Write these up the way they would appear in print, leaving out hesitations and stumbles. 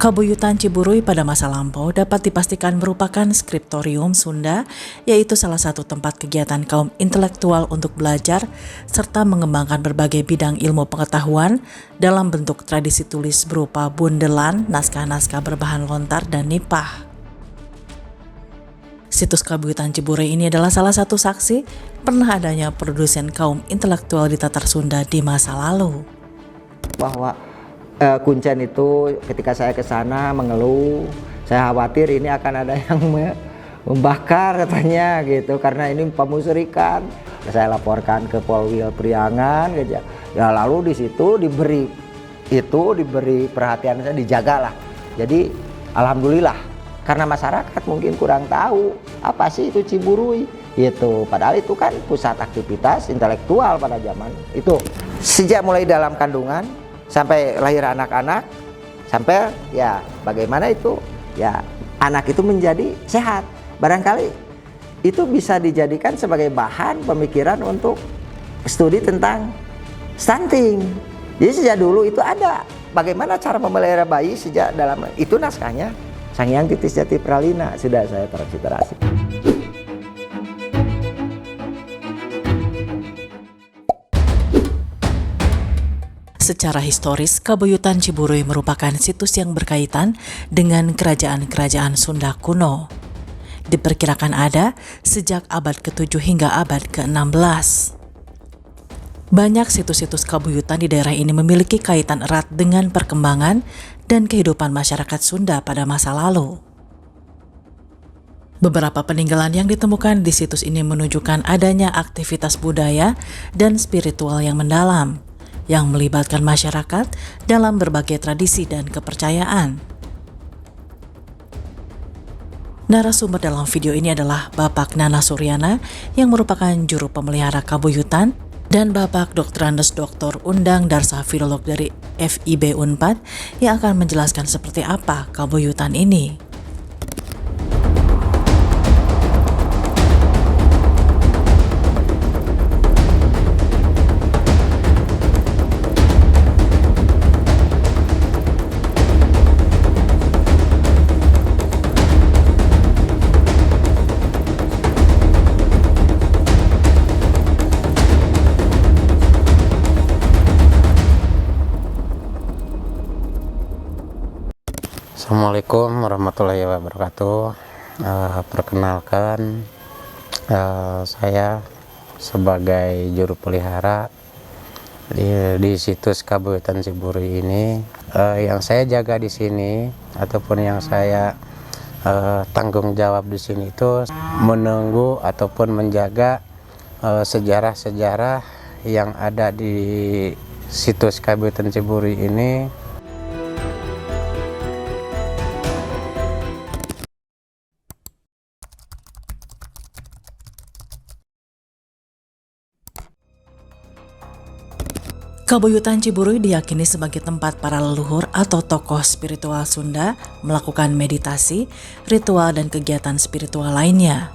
Kabuyutan Ciburuy pada masa lampau dapat dipastikan merupakan skriptorium Sunda, yaitu salah satu tempat kegiatan kaum intelektual untuk belajar serta mengembangkan berbagai bidang ilmu pengetahuan dalam bentuk tradisi tulis berupa bundelan, naskah-naskah berbahan lontar, dan nipah. Situs Kabuyutan Ciburuy ini adalah salah satu saksi pernah adanya produsen kaum intelektual di Tatar Sunda di masa lalu. Bahwa Kuncen itu ketika saya ke sana mengeluh, saya khawatir ini akan ada yang membakar katanya gitu, karena ini pemusyrikan. Saya laporkan ke Polwil Priangan, ya lalu di situ diberi perhatian, saya dijagalah. Jadi alhamdulillah, karena masyarakat mungkin kurang tahu apa sih itu Ciburuy gitu. Padahal itu kan pusat aktivitas intelektual pada zaman itu. Sejak mulai dalam kandungan sampai lahir anak-anak, sampai ya bagaimana itu ya anak itu menjadi sehat. Barangkali itu bisa dijadikan sebagai bahan pemikiran untuk studi tentang stunting. Jadi sejak dulu itu ada bagaimana cara memelihara bayi sejak dalam itu naskahnya Sang Hyang Titis Jati Pralina sudah saya transliterasi. Secara historis, Kabuyutan Ciburuy merupakan situs yang berkaitan dengan kerajaan-kerajaan Sunda kuno. Diperkirakan ada sejak abad ke-7 hingga abad ke-16. Banyak situs-situs Kabuyutan di daerah ini memiliki kaitan erat dengan perkembangan dan kehidupan masyarakat Sunda pada masa lalu. Beberapa peninggalan yang ditemukan di situs ini menunjukkan adanya aktivitas budaya dan spiritual yang mendalam, yang melibatkan masyarakat dalam berbagai tradisi dan kepercayaan. Narasumber dalam video ini adalah Bapak Nana Suryana yang merupakan juru pemelihara Kabuyutan dan Bapak Dr. Andes Dr. Undang Darsa Filolog dari FIB Unpad yang akan menjelaskan seperti apa Kabuyutan ini. Assalamualaikum warahmatullahi wabarakatuh. Perkenalkan, saya sebagai juru pelihara di situs Kabuyutan Ciburuy ini. Yang saya jaga di sini ataupun yang saya tanggung jawab di sini itu menunggu ataupun menjaga sejarah-sejarah yang ada di situs Kabuyutan Ciburuy ini. Kabuyutan Ciburuy diyakini sebagai tempat para leluhur atau tokoh spiritual Sunda melakukan meditasi, ritual, dan kegiatan spiritual lainnya.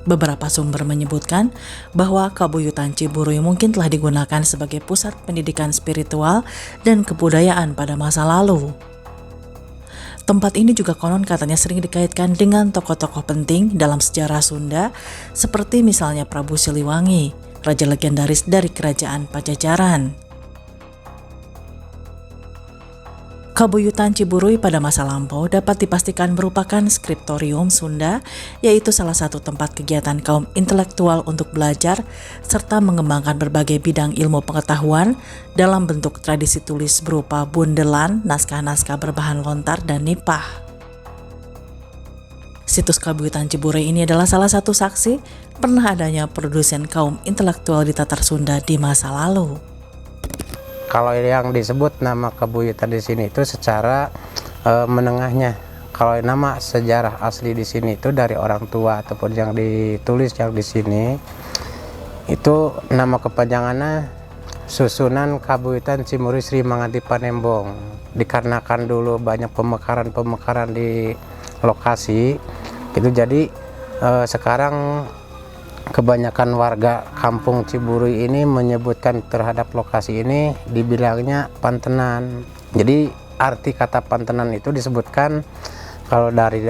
Beberapa sumber menyebutkan bahwa Kabuyutan Ciburuy mungkin telah digunakan sebagai pusat pendidikan spiritual dan kebudayaan pada masa lalu. Tempat ini juga konon katanya sering dikaitkan dengan tokoh-tokoh penting dalam sejarah Sunda, seperti misalnya Prabu Siliwangi, raja legendaris dari kerajaan Pajajaran. Kabuyutan Ciburuy pada masa lampau dapat dipastikan merupakan skriptorium Sunda, yaitu salah satu tempat kegiatan kaum intelektual untuk belajar serta mengembangkan berbagai bidang ilmu pengetahuan dalam bentuk tradisi tulis berupa bundelan, naskah-naskah berbahan lontar, dan nipah. Situs Kabuyutan Ciburuy ini adalah salah satu saksi pernah adanya produsen kaum intelektual di Tatar Sunda di masa lalu. Kalau yang disebut nama Kabuyutan di sini itu secara menengahnya. Kalau nama sejarah asli di sini itu dari orang tua ataupun yang ditulis yang di sini itu nama kepanjangannya Susunan Kabuyutan Ciburuy Sri Manganti Panembong. Dikarenakan dulu banyak pemekaran di lokasi, itu jadi sekarang kebanyakan warga kampung Ciburuy ini menyebutkan terhadap lokasi ini dibilangnya Pantenan. Jadi arti kata Pantenan itu disebutkan kalau dari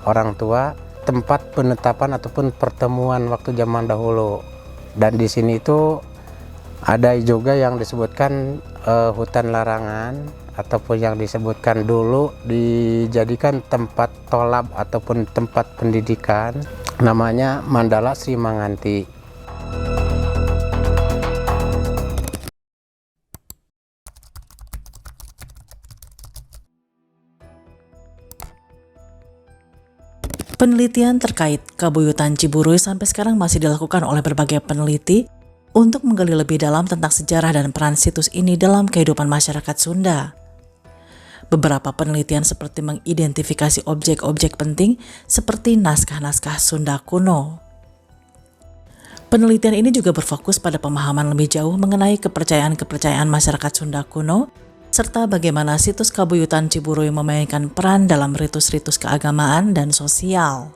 orang tua tempat penetapan ataupun pertemuan waktu zaman dahulu. Dan di sini itu ada juga yang disebutkan hutan larangan ataupun yang disebutkan dulu dijadikan tempat tolab ataupun tempat pendidikan, namanya Mandala Sri Manganti. Penelitian terkait Kabuyutan Ciburuy sampai sekarang masih dilakukan oleh berbagai peneliti untuk menggali lebih dalam tentang sejarah dan peran situs ini dalam kehidupan masyarakat Sunda. Beberapa penelitian seperti mengidentifikasi objek-objek penting seperti naskah-naskah Sunda kuno. Penelitian ini juga berfokus pada pemahaman lebih jauh mengenai kepercayaan-kepercayaan masyarakat Sunda kuno, serta bagaimana situs Kabuyutan Ciburuy memainkan peran dalam ritus-ritus keagamaan dan sosial.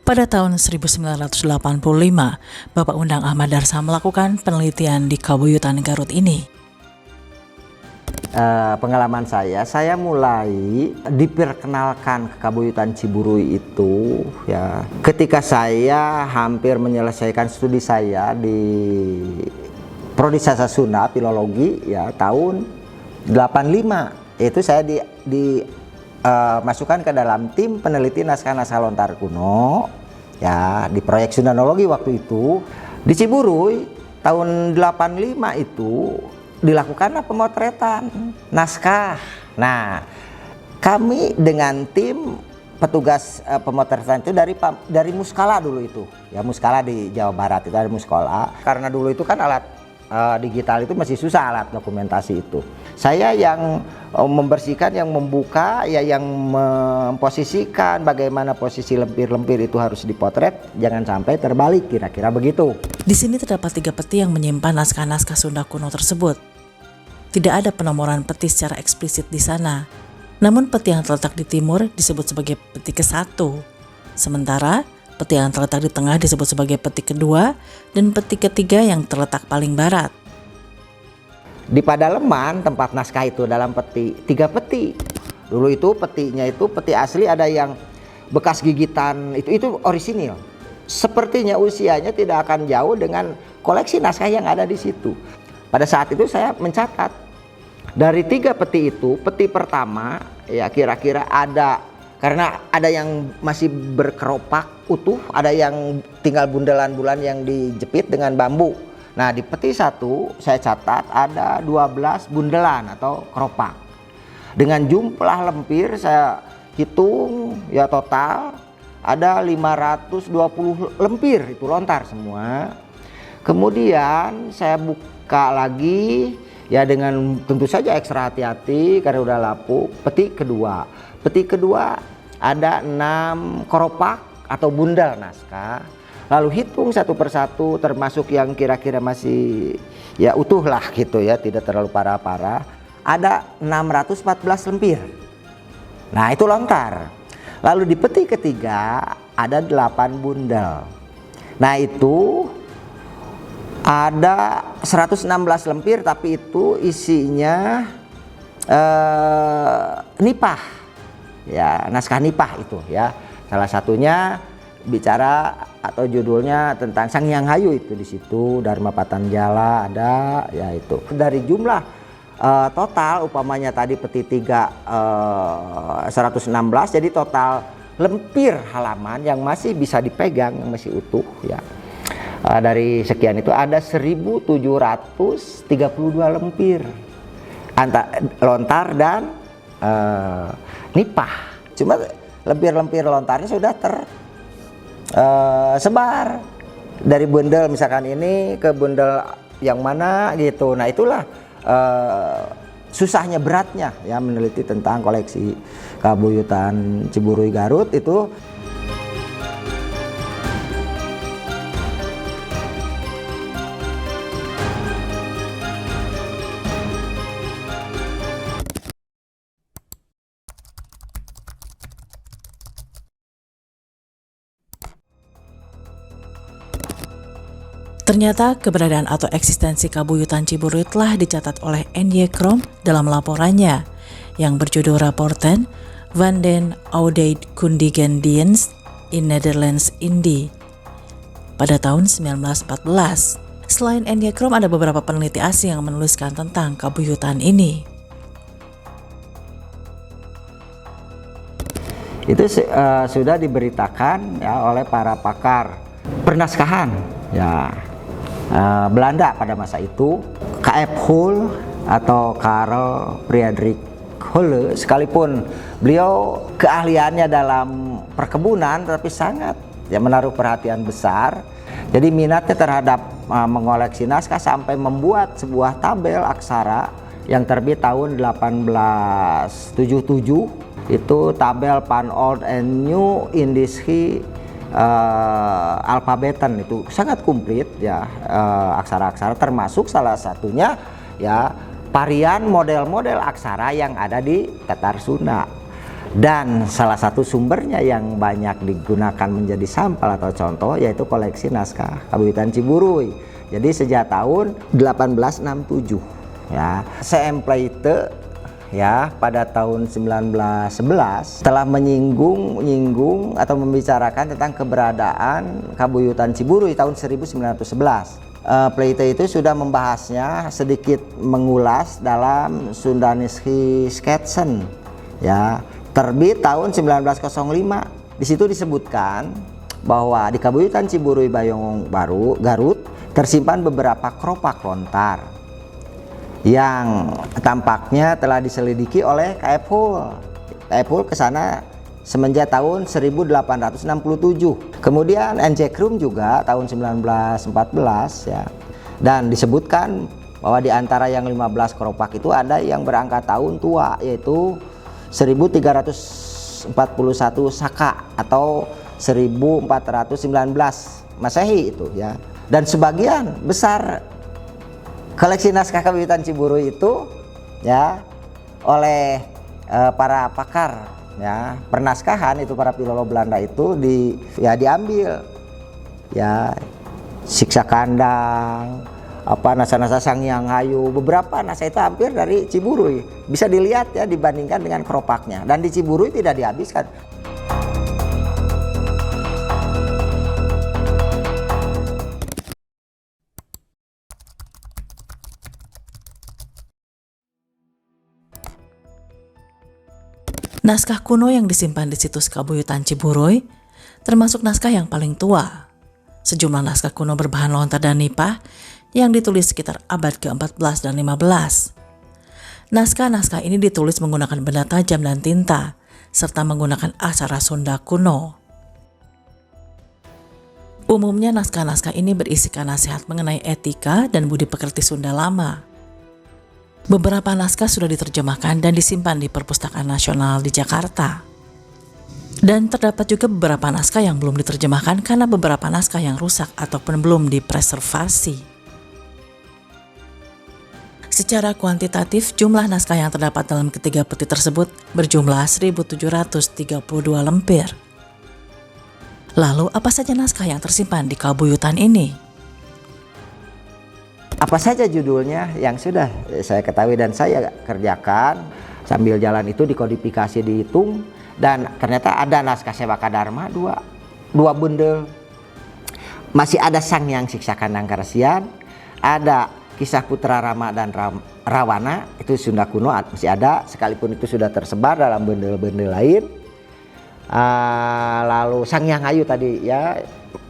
Pada tahun 1985, Bapak Undang Ahmad Darsa melakukan penelitian di Kabuyutan Garut ini. Pengalaman saya mulai diperkenalkan ke Kabuyutan Ciburuy itu ya ketika saya hampir menyelesaikan studi saya di Prodi Sastra Sunda Filologi ya tahun 85. Itu saya masukkan ke dalam tim peneliti naskah-naskah lontar kuno ya di proyek Sundanologi waktu itu. Di Ciburuy tahun 85 itu dilakukanlah pemotretan naskah. Nah, kami dengan tim petugas pemotretan itu dari Muskala dulu itu. Ya Muskala di Jawa Barat itu dari Muskala. Karena dulu itu kan alat digital itu masih susah alat dokumentasi itu. Saya yang membersihkan, yang membuka, ya yang memposisikan bagaimana posisi lempir-lempir itu harus dipotret, jangan sampai terbalik, kira-kira begitu. Di sini terdapat 3 peti yang menyimpan naskah-naskah Sunda kuno tersebut. Tidak ada penomoran peti secara eksplisit di sana. Namun peti yang terletak di timur disebut sebagai peti ke-1. Sementara peti yang terletak di tengah disebut sebagai peti kedua dan peti ketiga yang terletak paling barat. Di Padaleman tempat naskah itu dalam peti, 3 peti. Dulu itu petinya itu peti asli, ada yang bekas gigitan, itu orisinil. Sepertinya usianya tidak akan jauh dengan koleksi naskah yang ada di situ. Pada saat itu saya mencatat dari 3 peti itu, peti pertama ya kira-kira ada, karena ada yang masih berkeropak utuh, ada yang tinggal bundelan-bulan yang dijepit dengan bambu. Nah di peti 1 saya catat ada 12 bundelan atau keropak. Dengan jumlah lempir saya hitung ya total ada 520 lempir, itu lontar semua. Kemudian saya buka lagi ya dengan tentu saja ekstra hati-hati karena udah lapuk. Peti kedua ada 6 keropak atau bundel naskah. Lalu hitung satu persatu termasuk yang kira-kira masih ya utuh lah gitu ya, tidak terlalu parah-parah. Ada 614 lempir. Nah itu lontar. Lalu di peti ketiga ada 8 bundel. Nah itu ada 116 lempir tapi itu isinya nipah. Ya naskah nipah itu ya. Salah satunya bicara atau judulnya tentang Sang Hyang Hayu itu di situ, Dharma Patanjala ada ya itu. Dari jumlah total umpamanya tadi peti 3 116, jadi total lempir halaman yang masih bisa dipegang, yang masih utuh ya. Dari sekian itu ada 1732 lempir lontar dan nipah. Cuma lempir-lempir lontarnya sudah sebar dari bundel misalkan ini ke bundel yang mana gitu. Nah itulah susahnya, beratnya ya meneliti tentang koleksi Kabuyutan Ciburuy Garut itu. Ternyata keberadaan atau eksistensi Kabuyutan Ciburuy telah dicatat oleh N.Y. Krom dalam laporannya yang berjudul Rapporten van den Oude Kundigen Dienst in Netherlands Indie pada tahun 1914. Selain Endiacrom, ada beberapa peneliti asing yang menuliskan tentang kabuyutan ini. Itu sudah diberitakan ya oleh para pakar pernaskahan ya Belanda pada masa itu. K.F. Hull atau Karl Friedrich Hull, sekalipun beliau keahliannya dalam perkebunan, tapi sangat ya menaruh perhatian besar. Jadi minatnya terhadap mengoleksi naskah sampai membuat sebuah tabel aksara yang terbit tahun 1877. Itu tabel Van Old and New Indische Alphabeten, itu sangat komplit ya, aksara-aksara, termasuk salah satunya ya varian model-model aksara yang ada di Tatar Sunda. Dan salah satu sumbernya yang banyak digunakan menjadi sampel atau contoh yaitu koleksi naskah Kabuyutan Ciburuy. Jadi sejak tahun 1867 ya, CM Pleite ya pada tahun 1911 telah menyinggung atau membicarakan tentang keberadaan Kabuyutan Ciburuy tahun 1911. Pleite itu sudah membahasnya, sedikit mengulas dalam Sundanische Sketsen ya, terbit tahun 1905. Di situ disebutkan bahwa di Kabuyutan Ciburuy Bayong Baru, Garut, tersimpan beberapa keropak lontar yang tampaknya telah diselidiki oleh K.F. Hull. K.F. Hull ke sana semenjak tahun 1867. Kemudian Endiacrom juga tahun 1914 ya. Dan disebutkan bahwa di antara yang 15 keropak itu ada yang berangka tahun tua, yaitu 1341 Saka atau 1419 Masehi itu ya. Dan sebagian besar koleksi naskah Kabuyutan Ciburuy itu ya oleh para pakar ya pernaskahan, itu para filolog Belanda itu diambil ya, Siksa Kandang, nasa-nasa Sanghyang Hayu, beberapa naskah itu hampir dari Ciburuy. Bisa dilihat ya dibandingkan dengan keropaknya, dan di Ciburuy tidak dihabiskan. Naskah kuno yang disimpan di situs Kabuyutan Ciburuy termasuk naskah yang paling tua. Sejumlah naskah kuno berbahan lontar dan nipah yang ditulis sekitar abad ke-14 dan 15. Naskah-naskah ini ditulis menggunakan benda tajam dan tinta, serta menggunakan aksara Sunda kuno. Umumnya naskah-naskah ini berisikan nasihat mengenai etika dan budi pekerti Sunda lama. Beberapa naskah sudah diterjemahkan dan disimpan di Perpustakaan Nasional di Jakarta. Dan terdapat juga beberapa naskah yang belum diterjemahkan karena beberapa naskah yang rusak ataupun belum dipreservasi. Secara kuantitatif, jumlah naskah yang terdapat dalam ketiga peti tersebut berjumlah 1732 lemper. Lalu apa saja naskah yang tersimpan di Kabuyutan ini? Apa saja judulnya yang sudah saya ketahui dan saya kerjakan, sambil jalan itu dikodifikasi, dihitung, dan ternyata ada naskah Sewaka Dharma dua bundel. Masih ada Sanghyang Siksa Kandang Karesian, ada Kisah Putra Rama dan Rawana, itu Sunda kuno masih ada, sekalipun itu sudah tersebar dalam bundel-bundel lain. Lalu Sanghyang Hayu tadi ya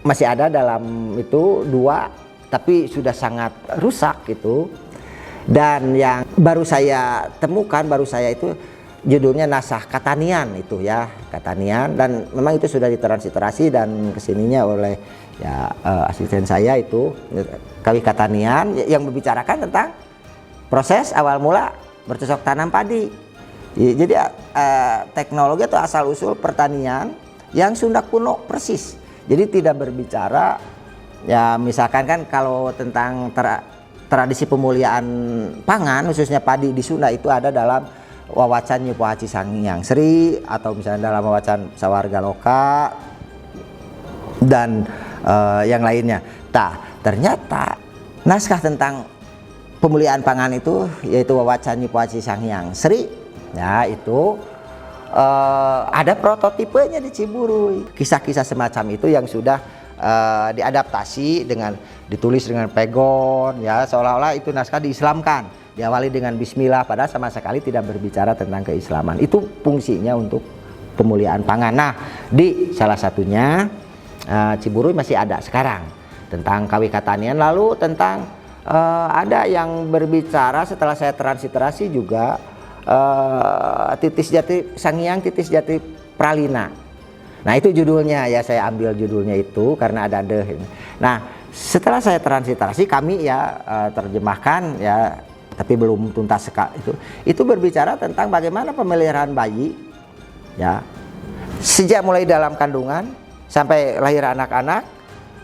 masih ada dalam itu dua, tapi sudah sangat rusak gitu. Dan yang baru saya temukan, itu judulnya Nasah Katanian itu ya, Katanian, dan memang itu sudah ditransliterasi dan kesininya oleh ya asisten saya itu Kawi Katanian yang membicarakan tentang proses awal mula bercocok tanam padi. Jadi teknologi atau asal usul pertanian yang Sunda kuno persis. Jadi tidak berbicara ya misalkan kan kalau tentang tradisi pemuliaan pangan khususnya padi di Sunda itu ada dalam wawacan Nyi Pohaci Sanghyang Sri, atau misalnya dalam wawacan Sawarga Loka dan yang lainnya. Ternyata naskah tentang pemuliaan pangan itu yaitu wawacan Nyi Pohaci Sanghyang Sri Ya itu ada prototipenya di Ciburuy. Kisah-kisah semacam itu yang sudah diadaptasi dengan ditulis dengan pegon, ya seolah-olah itu naskah diislamkan, diawali dengan Bismillah, padahal sama sekali tidak berbicara tentang keislaman. Itu fungsinya untuk pemuliaan pangan. Nah, di salah satunya Ciburuy masih ada sekarang tentang Kawikatanian. Lalu tentang ada yang berbicara setelah saya transliterasi juga Titis Jati Sangiang Titis Jati Pralina. Nah itu judulnya, ya saya ambil judulnya itu karena ada deh. Nah setelah saya transliterasi kami ya terjemahkan ya, tapi belum tuntas sekali itu berbicara tentang bagaimana pemeliharaan bayi ya, sejak mulai dalam kandungan sampai lahir anak-anak,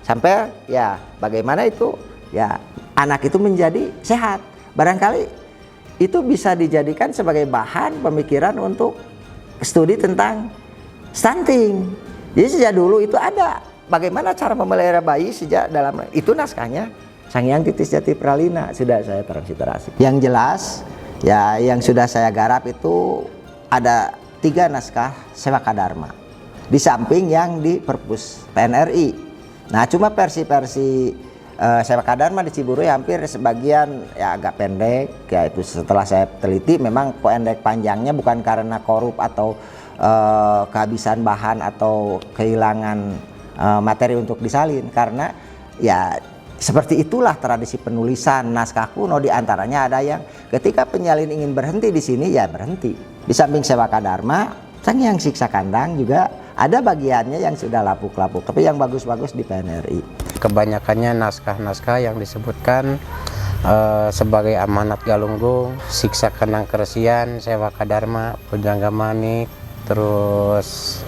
sampai ya bagaimana itu ya anak itu menjadi sehat. Barangkali itu bisa dijadikan sebagai bahan pemikiran untuk studi tentang stunting. Jadi sejak dulu itu ada bagaimana cara memelihara bayi sejak dalam, itu naskahnya Sangiang Titis Jati Pralina sudah saya transliterasi. Yang jelas ya yang sudah saya garap itu ada 3 naskah Sewaka Dharma di samping yang di perpus PNRI. Nah cuma versi-versi Sewaka Dharma di Ciburuy hampir sebagian ya agak pendek, yaitu setelah saya teliti memang pendek panjangnya bukan karena korup atau kehabisan bahan atau kehilangan materi untuk disalin, karena ya seperti itulah tradisi penulisan naskah kuno. Di antaranya ada yang ketika penyalin ingin berhenti di sini ya berhenti. Di samping Sewaka Dharma, Sangiang Siksa Kandang juga ada bagiannya yang sudah lapuk-lapuk, tapi yang bagus-bagus di PNRI. Kebanyakannya naskah-naskah yang disebutkan sebagai Amanat Galunggung, Siksa Kandang Keresian, Sewaka Dharma, Pujangga Manik, terus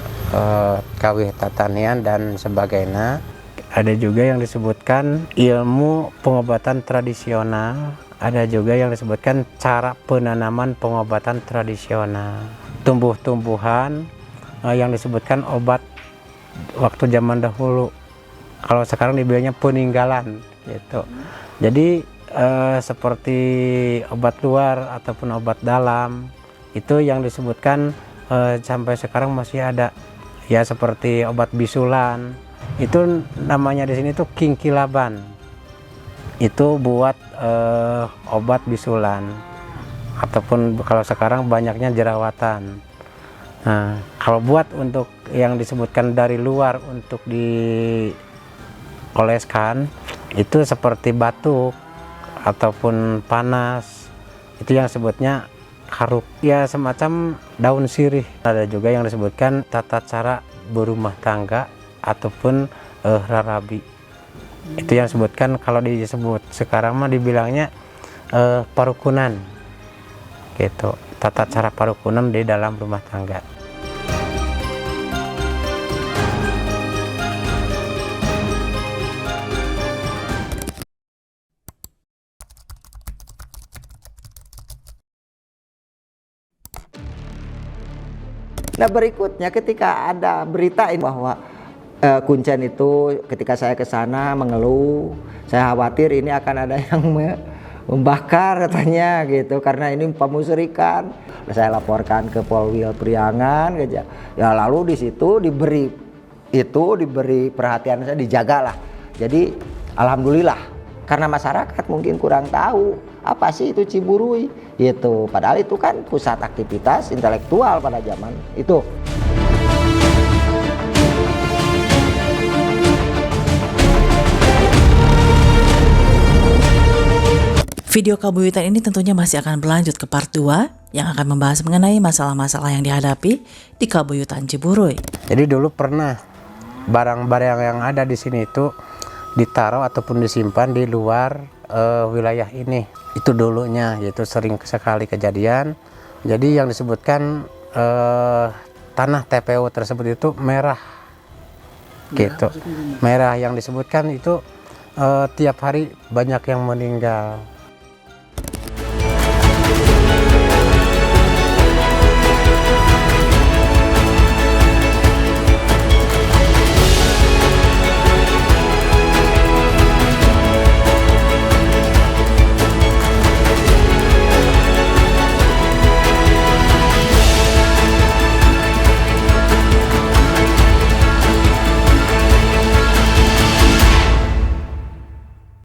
Kawikatanian dan sebagainya. Ada juga yang disebutkan ilmu pengobatan tradisional, ada juga yang disebutkan cara penanaman pengobatan tradisional, tumbuh-tumbuhan yang disebutkan obat waktu zaman dahulu, kalau sekarang dibilangnya peninggalan gitu. Jadi seperti obat luar ataupun obat dalam itu yang disebutkan sampai sekarang masih ada ya, seperti obat bisulan itu namanya di sini tuh kingkilaban, itu buat obat bisulan, ataupun kalau sekarang banyaknya jerawatan. Nah kalau buat untuk yang disebutkan dari luar untuk dioleskan itu seperti batuk ataupun panas, itu yang sebutnya haruk, ya semacam daun sirih. Ada juga yang disebutkan tata cara berumah tangga ataupun rarabi, itu yang disebutkan kalau disebut sekarang mah dibilangnya parukunan gitu, tata cara parukunan di dalam rumah tangga. Nah berikutnya ketika ada berita ini bahwa Kuncen itu ketika saya ke sana mengeluh, saya khawatir ini akan ada yang membakar katanya gitu, karena ini pemusyrikan. Saya laporkan ke Polwil Priangan, ya lalu di situ diberi perhatian, saya dijagalah. Jadi alhamdulillah, karena masyarakat mungkin kurang tahu apa sih itu Ciburuy gitu, padahal itu kan pusat aktivitas intelektual pada zaman itu. Video kabuyutan ini tentunya masih akan berlanjut ke part 2 yang akan membahas mengenai masalah-masalah yang dihadapi di Kabuyutan Ciburuy. Jadi dulu pernah barang-barang yang ada di sini itu ditaruh ataupun disimpan di luar wilayah ini. Itu dulunya, yaitu sering sekali kejadian. Jadi yang disebutkan tanah TPO tersebut itu merah gitu. Merah yang disebutkan itu tiap hari banyak yang meninggal.